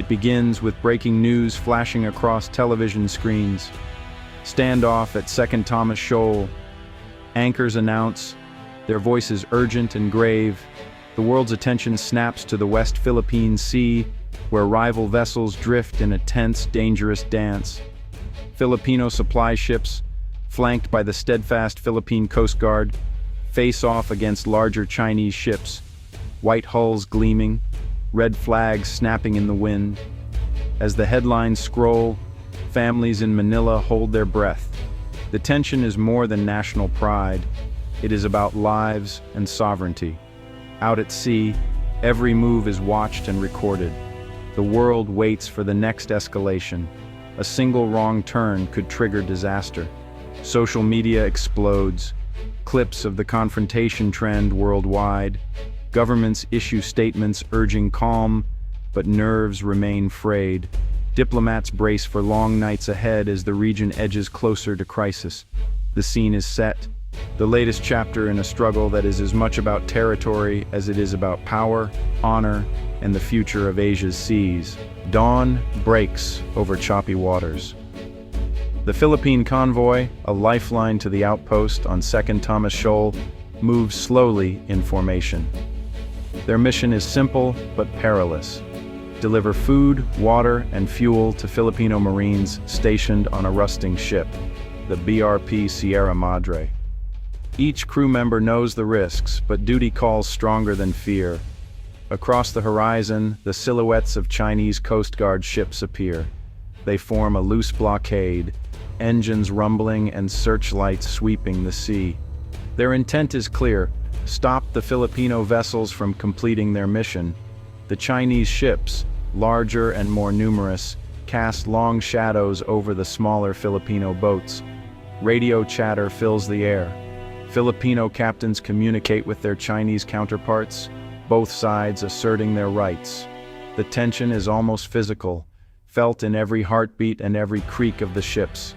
It begins with breaking news flashing across television screens. Standoff at 2nd Thomas Shoal. Anchors announce, their voices urgent and grave. The world's attention snaps to the West Philippine Sea, where rival vessels drift in a tense, dangerous dance. Filipino supply ships, flanked by the steadfast Philippine Coast Guard, face off against larger Chinese ships, white hulls gleaming, red flags snapping in the wind. As the headlines scroll, families in Manila hold their breath. The tension is more than national pride. It is about lives and sovereignty. Out at sea, every move is watched and recorded. The world waits for the next escalation. A single wrong turn could trigger disaster. Social media explodes. Clips of the confrontation trend worldwide. Governments issue statements urging calm, but nerves remain frayed. Diplomats brace for long nights ahead as the region edges closer to crisis. The scene is set. The latest chapter in a struggle that is as much about territory as it is about power, honor, and the future of Asia's seas. Dawn breaks over choppy waters. The Philippine convoy, a lifeline to the outpost on 2nd Thomas Shoal, moves slowly in formation. Their mission is simple but perilous. Deliver food, water, and fuel to Filipino Marines stationed on a rusting ship, the BRP Sierra Madre. Each crew member knows the risks, but duty calls stronger than fear. Across the horizon, the silhouettes of Chinese Coast Guard ships appear. They form a loose blockade, engines rumbling and searchlights sweeping the sea. Their intent is clear: stop the Filipino vessels from completing their mission. The Chinese ships, larger and more numerous, cast long shadows over the smaller Filipino boats. Radio chatter fills the air. Filipino captains communicate with their Chinese counterparts, both sides asserting their rights. The tension is almost physical, felt in every heartbeat and every creak of the ships.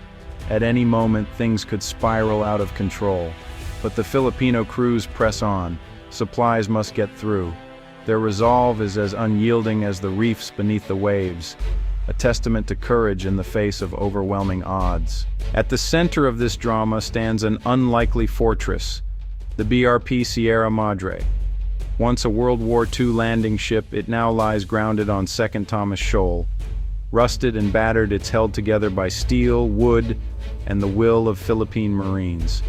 At any moment, things could spiral out of control. But the Filipino crews press on. Supplies must get through. Their resolve is as unyielding as the reefs beneath the waves, a testament to courage in the face of overwhelming odds. At the center of this drama stands an unlikely fortress, the BRP Sierra Madre. Once a World War II landing ship, it now lies grounded on 2nd Thomas Shoal. Rusted and battered, it's held together by steel, wood, and the will of Philippine Marines.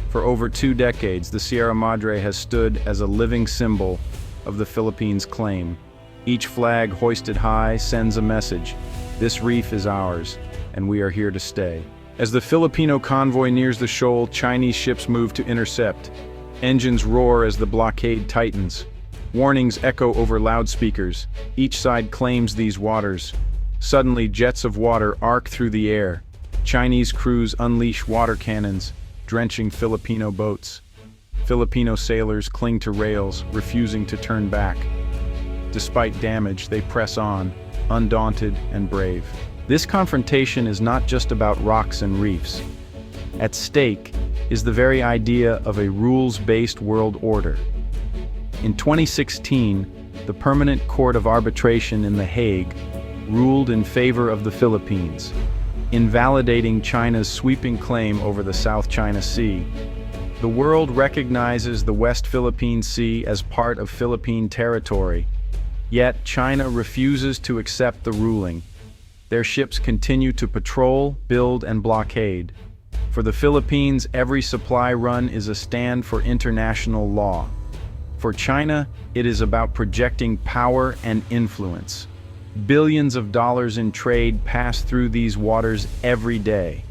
For over 2 decades, the Sierra Madre has stood as a living symbol of the Philippines' claim. Each flag hoisted high sends a message: this reef is ours, and we are here to stay. As the Filipino convoy nears the shoal, Chinese ships move to intercept. Engines roar as the blockade tightens. Warnings echo over loudspeakers. Each side claims these waters. Suddenly, jets of water arc through the air. Chinese crews unleash water cannons, drenching Filipino boats. Filipino sailors cling to rails, refusing to turn back. Despite damage, they press on, undaunted and brave. This confrontation is not just about rocks and reefs. At stake is the very idea of a rules-based world order. In 2016, the Permanent Court of Arbitration in The Hague ruled in favor of the Philippines, invalidating China's sweeping claim over the South China Sea. The world recognizes the West Philippine Sea as part of Philippine territory, yet China refuses to accept the ruling. Their ships continue to patrol, build, and blockade. For the Philippines, every supply run is a stand for international law. For China, it is about projecting power and influence. Billions of dollars in trade pass through these waters every day.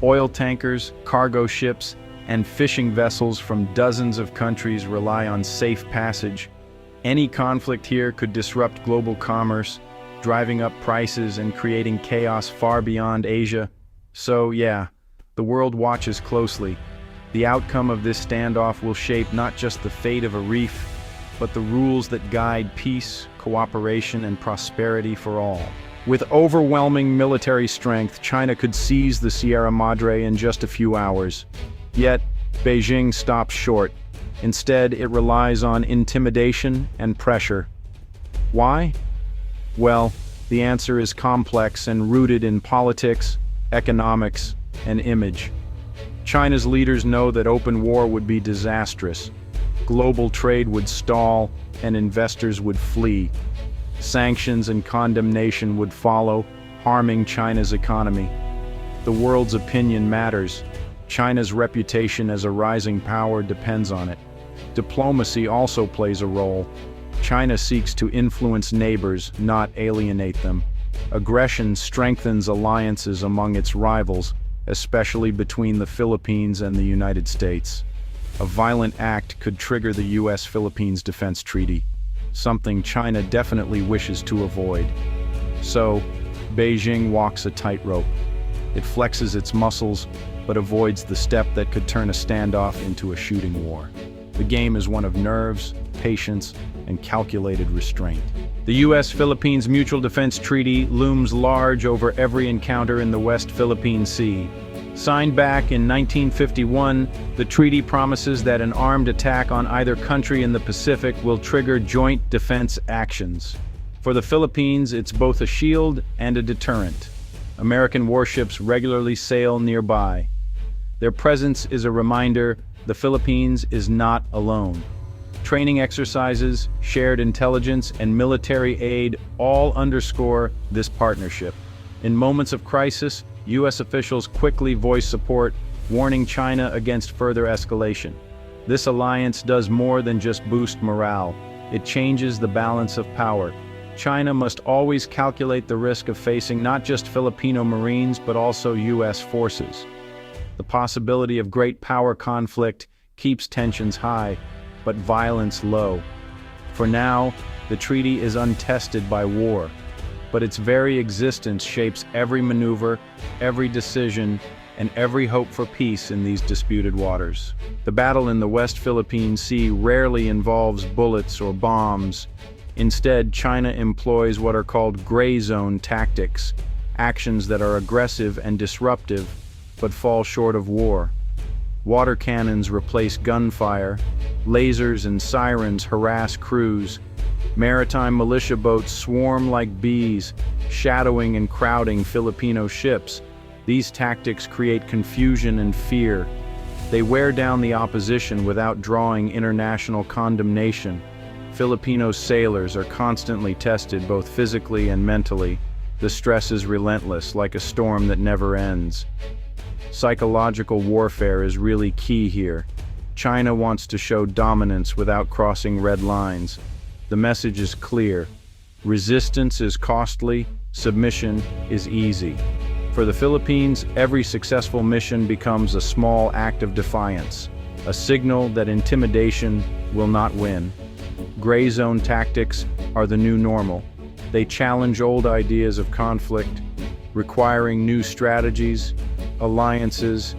Oil tankers, cargo ships, and fishing vessels from dozens of countries rely on safe passage. Any conflict here could disrupt global commerce, driving up prices and creating chaos far beyond Asia. So yeah, the world watches closely. The outcome of this standoff will shape not just the fate of a reef, but the rules that guide peace, cooperation, and prosperity for all. With overwhelming military strength, China could seize the Sierra Madre in just a few hours. Yet, Beijing stops short. Instead, it relies on intimidation and pressure. Why? Well, The answer is complex and rooted in politics, economics, and image. China's leaders know that open war would be disastrous. Global trade would stall, and investors would flee. Sanctions and condemnation would follow, harming China's economy. The world's opinion matters. China's reputation as a rising power depends on it. Diplomacy also plays a role. China seeks to influence neighbors, not alienate them. Aggression strengthens alliances among its rivals, especially between the Philippines and the United States. A violent act could trigger the U.S.-Philippines Defense Treaty, something China definitely wishes to avoid. So, Beijing walks a tightrope. It flexes its muscles, but avoids the step that could turn a standoff into a shooting war. The game is one of nerves, patience, and calculated restraint. The U.S.-Philippines Mutual Defense Treaty looms large over every encounter in the West Philippine Sea. Signed back in 1951, the treaty promises that an armed attack on either country in the Pacific will trigger joint defense actions. For the Philippines, it's both a shield and a deterrent. American warships regularly sail nearby. Their presence is a reminder the Philippines is not alone. Training exercises, shared intelligence, and military aid all underscore this partnership. In moments of crisis, U.S. officials quickly voice support, warning China against further escalation. This alliance does more than just boost morale. It changes the balance of power. China must always calculate the risk of facing not just Filipino Marines but also U.S. forces. The possibility of great power conflict keeps tensions high, but violence low. For now, the treaty is untested by war, but its very existence shapes every maneuver, every decision, and every hope for peace in these disputed waters. The battle in the West Philippine Sea rarely involves bullets or bombs. Instead, China employs what are called gray zone tactics, actions that are aggressive and disruptive, but fall short of war. Water cannons replace gunfire, lasers and sirens harass crews, maritime militia boats swarm like bees, shadowing and crowding Filipino ships. These tactics create confusion and fear. They wear down the opposition without drawing international condemnation. Filipino sailors are constantly tested both physically and mentally. The stress is relentless, like a storm that never ends. Psychological warfare is really key here. China wants to show dominance without crossing red lines. The message is clear. Resistance is costly, submission is easy. For the Philippines, every successful mission becomes a small act of defiance, a signal that intimidation will not win. Gray zone tactics are the new normal. They challenge old ideas of conflict, requiring new strategies, alliances,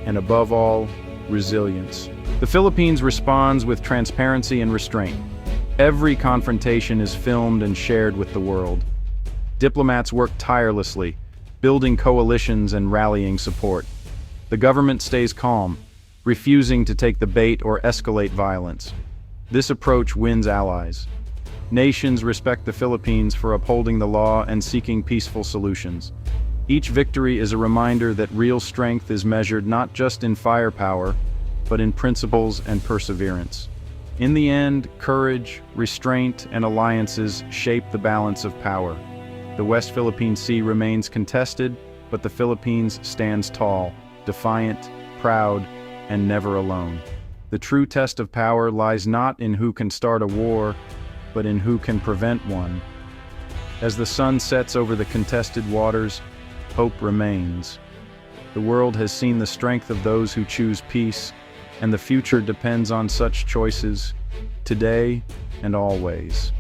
and above all, resilience. The Philippines responds with transparency and restraint. Every confrontation is filmed and shared with the world. Diplomats work tirelessly, building coalitions and rallying support. The government stays calm, refusing to take the bait or escalate violence. This approach wins allies. Nations respect the Philippines for upholding the law and seeking peaceful solutions. Each victory is a reminder that real strength is measured not just in firepower, but in principles and perseverance. In the end, courage, restraint, and alliances shape the balance of power. The West Philippine Sea remains contested, but the Philippines stands tall, defiant, proud, and never alone. The true test of power lies not in who can start a war, but in who can prevent one. As the sun sets over the contested waters, hope remains. The world has seen the strength of those who choose peace, and the future depends on such choices, today and always.